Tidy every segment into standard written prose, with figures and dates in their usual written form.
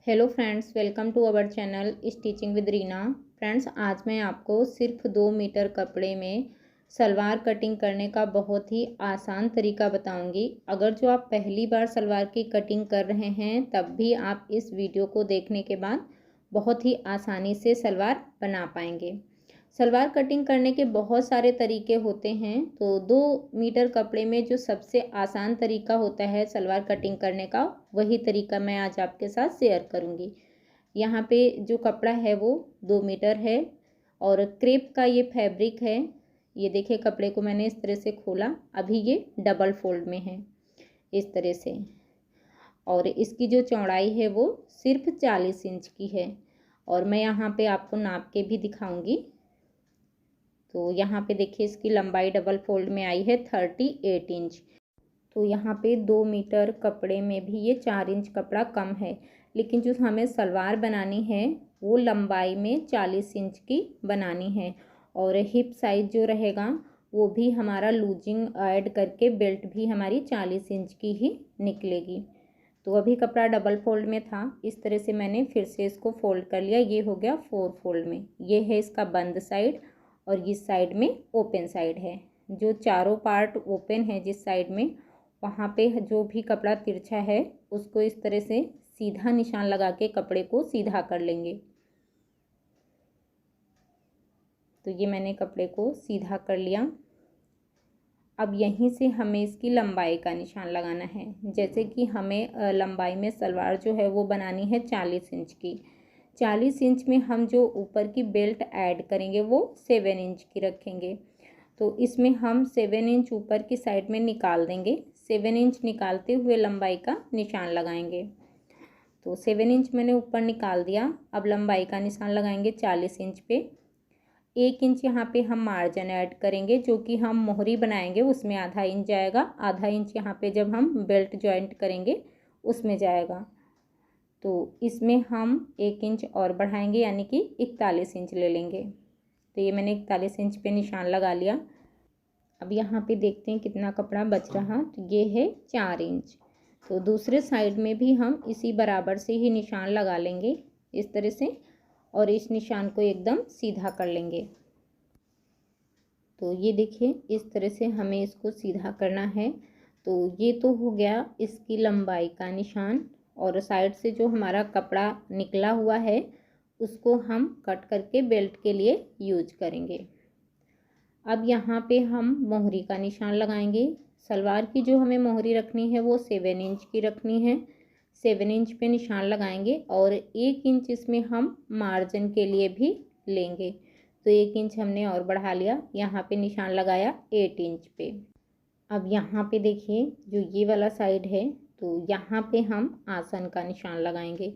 Hello friends, welcome to our channel stitching with Reena. Friends, आज मैं आपको सिर्फ 2 मीटर कपड़े में सलवार कटिंग करने का बहुत ही आसान तरीका बताऊंगी। अगर जो आप पहली बार सलवार की कटिंग कर रहे हैं तब भी आप इस वीडियो को देखने के बाद बहुत ही आसानी से सलवार बना पाएंगे। सलवार कटिंग करने के बहुत सारे तरीके होते हैं, तो 2 मीटर कपड़े में जो सबसे आसान तरीका होता है सलवार कटिंग करने का, वही तरीका मैं आज आपके साथ शेयर करूंगी। यहाँ पे जो कपड़ा है वो 2 मीटर है और क्रेप का ये फैब्रिक है। ये देखिए, कपड़े को मैंने इस तरह से खोला, अभी ये डबल फोल्ड में है इस तरह से। और इसकी जो चौड़ाई है वो सिर्फ 40 इंच की है और मैं यहाँ पे आपको नाप के भी दिखाऊंगी। तो यहाँ पे देखिए, इसकी लंबाई डबल फोल्ड में आई है 38 इंच। तो यहाँ पे 2 मीटर कपड़े में भी ये 4 इंच कपड़ा कम है, लेकिन जो हमें सलवार बनानी है वो लंबाई में 40 इंच की बनानी है। और हिप साइज जो रहेगा वो भी हमारा लूजिंग ऐड करके बेल्ट भी हमारी 40 इंच की ही निकलेगी। तो अभी कपड़ा डबल फोल्ड में था, इस तरह से मैंने फिर से इसको फोल्ड कर लिया। ये हो गया 4 फोल्ड में। ये है इसका बंद साइड और इस साइड में ओपन साइड है। जो चारों पार्ट ओपन है जिस साइड में, वहाँ पे जो भी कपड़ा तिरछा है उसको इस तरह से सीधा निशान लगा के कपड़े को सीधा कर लेंगे। तो ये मैंने कपड़े को सीधा कर लिया। अब यहीं से हमें इसकी लंबाई का निशान लगाना है। जैसे कि हमें लंबाई में सलवार जो है वो बनानी है 40 इंच की। 40 इंच में हम जो ऊपर की बेल्ट ऐड करेंगे वो 7 इंच की रखेंगे। तो इसमें हम 7 इंच ऊपर की साइड में निकाल देंगे। 7 इंच निकालते हुए लंबाई का निशान लगाएंगे। तो 7 इंच मैंने ऊपर निकाल दिया। अब लंबाई का निशान लगाएंगे 40 इंच पे। 1 इंच यहाँ पे हम मार्जिन ऐड करेंगे, जो कि हम मोहरी बनाएंगे उसमें आधा इंच जाएगा। आधा इंच यहाँ पे जब हम बेल्ट जॉइंट करेंगे उसमें जाएगा। तो इसमें हम 1 इंच और बढ़ाएंगे, यानी कि 41 इंच ले लेंगे। तो ये मैंने 41 इंच पे निशान लगा लिया। अब यहाँ पे देखते हैं कितना कपड़ा बच रहा। तो ये है 4 इंच। तो दूसरे साइड में भी हम इसी बराबर से ही निशान लगा लेंगे इस तरह से, और इस निशान को एकदम सीधा कर लेंगे। तो ये देखिए, इस तरह से हमें इसको सीधा करना है। तो ये तो हो गया इसकी लंबाई का निशान, और साइड से जो हमारा कपड़ा निकला हुआ है उसको हम कट करके बेल्ट के लिए यूज करेंगे। अब यहाँ पे हम मोहरी का निशान लगाएंगे। सलवार की जो हमें मोहरी रखनी है वो 7 इंच की रखनी है। 7 इंच पे निशान लगाएंगे और 1 इंच इसमें हम मार्जिन के लिए भी लेंगे। तो 1 इंच हमने और बढ़ा लिया, यहाँ पे निशान लगाया 8 इंच पे। अब यहाँ पे देखिए, जो ये वाला साइड है तो यहाँ पे हम आसन का निशान लगाएंगे।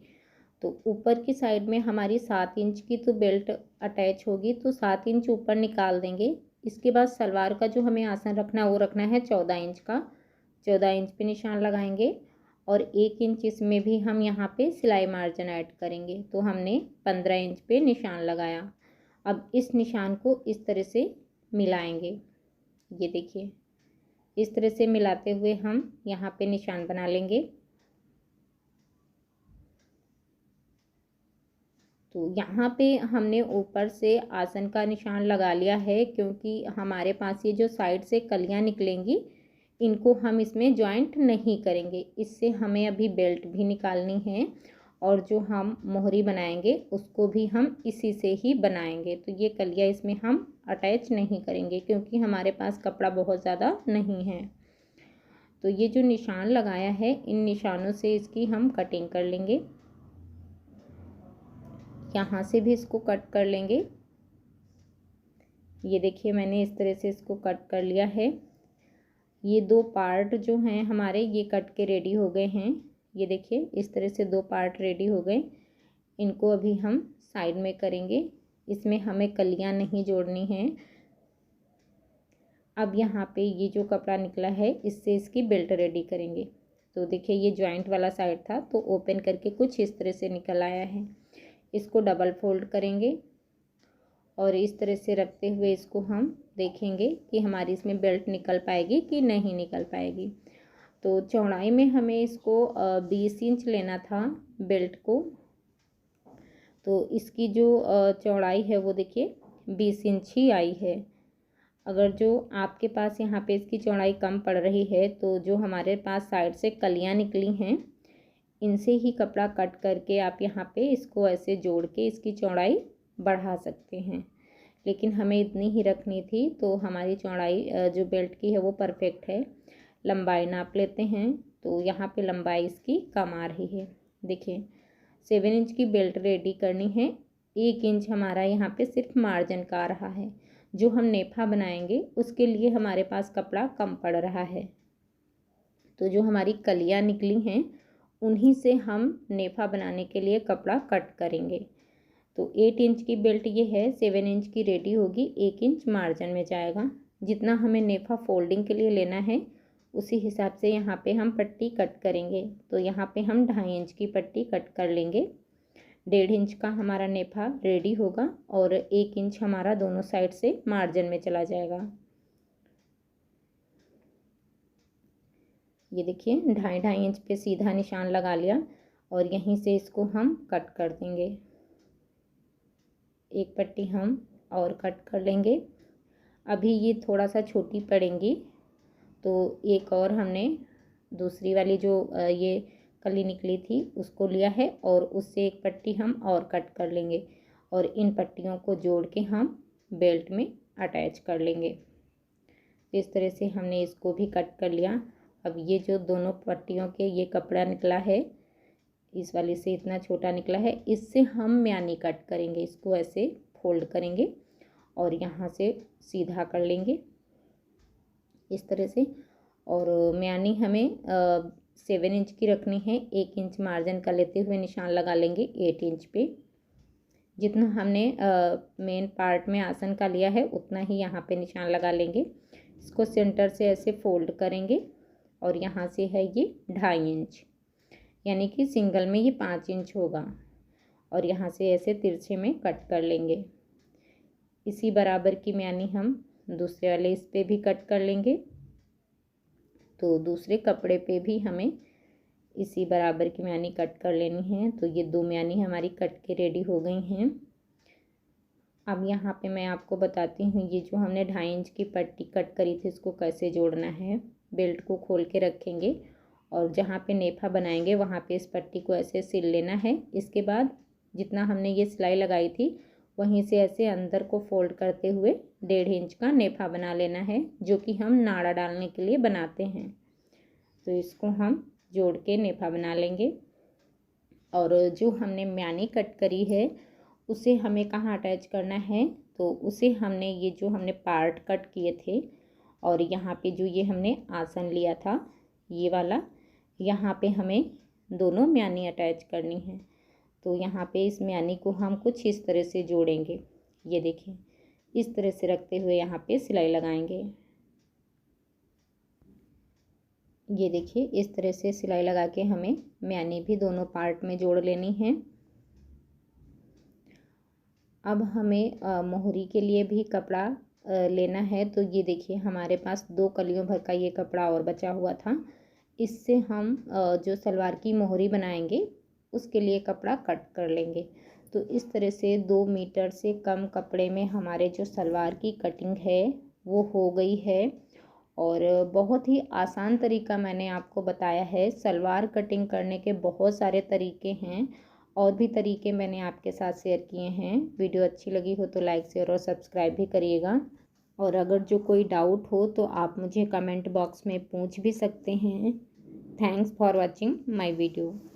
तो ऊपर की साइड में हमारी 7 इंच की तो बेल्ट अटैच होगी, तो 7 इंच ऊपर निकाल देंगे। इसके बाद सलवार का जो हमें आसन रखना है वो रखना है 14 इंच का। 14 इंच पे निशान लगाएंगे और 1 इंच इसमें भी हम यहाँ पे सिलाई मार्जिन ऐड करेंगे। तो हमने 15 इंच पे निशान लगाया। अब इस निशान को इस तरह से मिलाएंगे। ये देखिए, इस तरह से मिलाते हुए हम यहाँ पे निशान बना लेंगे। तो यहाँ पे हमने ऊपर से आसन का निशान लगा लिया है, क्योंकि हमारे पास ये जो साइड से कलियाँ निकलेंगी इनको हम इसमें जॉइंट नहीं करेंगे। इससे हमें अभी बेल्ट भी निकालनी है और जो हम मोहरी बनाएंगे उसको भी हम इसी से ही बनाएंगे। तो ये कलियाँ इसमें हम अटैच नहीं करेंगे क्योंकि हमारे पास कपड़ा बहुत ज़्यादा नहीं है। तो ये जो निशान लगाया है इन निशानों से इसकी हम कटिंग कर लेंगे। यहाँ से भी इसको कट कर लेंगे। ये देखिए, मैंने इस तरह से इसको कट कर लिया है। ये 2 पार्ट जो हैं हमारे, ये कट के रेडी हो गए हैं। ये देखिए, इस तरह से 2 पार्ट रेडी हो गए। इनको अभी हम साइड में करेंगे। इसमें हमें कलियां नहीं जोड़नी है। अब यहाँ पे ये जो कपड़ा निकला है इससे इसकी बेल्ट रेडी करेंगे। तो देखिए, ये जॉइंट वाला साइड था तो ओपन करके कुछ इस तरह से निकल आया है। इसको डबल फोल्ड करेंगे और इस तरह से रखते हुए इसको हम देखेंगे कि हमारी इसमें बेल्ट निकल पाएगी कि नहीं निकल पाएगी। तो चौड़ाई में हमें इसको 20 इंच लेना था बेल्ट को, तो इसकी जो चौड़ाई है वो देखिए 20 इंच ही आई है। अगर जो आपके पास यहाँ पे इसकी चौड़ाई कम पड़ रही है तो जो हमारे पास साइड से कलियाँ निकली हैं इनसे ही कपड़ा कट करके आप यहाँ पे इसको ऐसे जोड़ के इसकी चौड़ाई बढ़ा सकते हैं। लेकिन हमें इतनी ही रखनी थी तो हमारी चौड़ाई जो बेल्ट की है वो परफेक्ट है। लंबाई नाप लेते हैं तो यहाँ पे लंबाई इसकी कम आ रही है। देखिए 7 इंच की बेल्ट रेडी करनी है। 1 इंच हमारा यहाँ पे सिर्फ मार्जिन का आ रहा है। जो हम नेफा बनाएंगे उसके लिए हमारे पास कपड़ा कम पड़ रहा है। तो जो हमारी कलियाँ निकली हैं उन्हीं से हम नेफा बनाने के लिए कपड़ा कट करेंगे। तो 8 इंच की बेल्ट ये है, 7 इंच की रेडी होगी, 1 इंच मार्जिन में जाएगा। जितना हमें नेफा फोल्डिंग के लिए लेना है उसी हिसाब से यहाँ पे हम पट्टी कट करेंगे। तो यहाँ पे हम 2.5 इंच की पट्टी कट कर लेंगे। 1.5 इंच का हमारा नेफा रेडी होगा और 1 इंच हमारा दोनों साइड से मार्जिन में चला जाएगा। ये देखिए 2.5 इंच पे सीधा निशान लगा लिया और यहीं से इसको हम कट कर देंगे। एक पट्टी हम और कट कर लेंगे। अभी ये थोड़ा सा छोटी पड़ेंगी तो एक और हमने दूसरी वाली जो ये कली निकली थी उसको लिया है और उससे एक पट्टी हम और कट कर लेंगे और इन पट्टियों को जोड़ के हम बेल्ट में अटैच कर लेंगे। इस तरह से हमने इसको भी कट कर लिया। अब ये जो दोनों पट्टियों के ये कपड़ा निकला है, इस वाली से इतना छोटा निकला है, इससे हम म्यानी कट करेंगे। इसको ऐसे फोल्ड करेंगे और यहाँ से सीधा कर लेंगे इस तरह से। और म्यानी हमें 7 इंच की रखनी है। 1 इंच मार्जिन का लेते हुए निशान लगा लेंगे 8 इंच पे। जितना हमने मेन पार्ट में आसन का लिया है उतना ही यहाँ पे निशान लगा लेंगे। इसको सेंटर से ऐसे फोल्ड करेंगे और यहाँ से है ये 2.5 इंच, यानी कि सिंगल में ये 5 इंच होगा और यहाँ से ऐसे तिरछे में कट कर लेंगे। इसी बराबर की म्यानी हम दूसरे वाले इस पे भी कट कर लेंगे। तो दूसरे कपड़े पे भी हमें इसी बराबर की म्यानी कट कर लेनी है। तो ये 2 म्यानी हमारी कट के रेडी हो गई हैं। अब यहाँ पे मैं आपको बताती हूँ ये जो हमने 2.5 इंच की पट्टी कट करी थी इसको कैसे जोड़ना है। बेल्ट को खोल के रखेंगे और जहाँ पे नेफा बनाएंगे वहाँ पे इस पट्टी को ऐसे सिल लेना है। इसके बाद जितना हमने ये सिलाई लगाई थी वहीं से ऐसे अंदर को फोल्ड करते हुए 1.5 इंच का नेफा बना लेना है, जो कि हम नाड़ा डालने के लिए बनाते हैं। तो इसको हम जोड़ के नेफा बना लेंगे। और जो हमने म्यानी कट करी है उसे हमें कहाँ अटैच करना है, तो उसे हमने ये जो हमने पार्ट कट किए थे और यहाँ पे जो ये हमने आसन लिया था ये वाला, यहाँ पे हमें दोनों म्यानी अटैच करनी है। तो यहाँ पे इस म्यानी को हम कुछ इस तरह से जोड़ेंगे। ये देखिए इस तरह से रखते हुए यहाँ पे सिलाई लगाएंगे। ये देखिए इस तरह से सिलाई लगा के हमें म्यानी भी दोनों पार्ट में जोड़ लेनी है। अब हमें मोहरी के लिए भी कपड़ा लेना है। तो ये देखिए हमारे पास 2 कलियों भर का ये कपड़ा और बचा हुआ था। इससे हम जो सलवार की मोहरी बनाएंगे उसके लिए कपड़ा कट कर लेंगे। तो इस तरह से 2 मीटर से कम कपड़े में हमारे जो सलवार की कटिंग है वो हो गई है। और बहुत ही आसान तरीका मैंने आपको बताया है। सलवार कटिंग करने के बहुत सारे तरीके हैं और भी तरीके मैंने आपके साथ शेयर किए हैं। वीडियो अच्छी लगी हो तो लाइक शेयर और सब्सक्राइब भी करिएगा। और अगर जो कोई डाउट हो तो आप मुझे कमेंट बॉक्स में पूछ भी सकते हैं। Thanks for watching my video.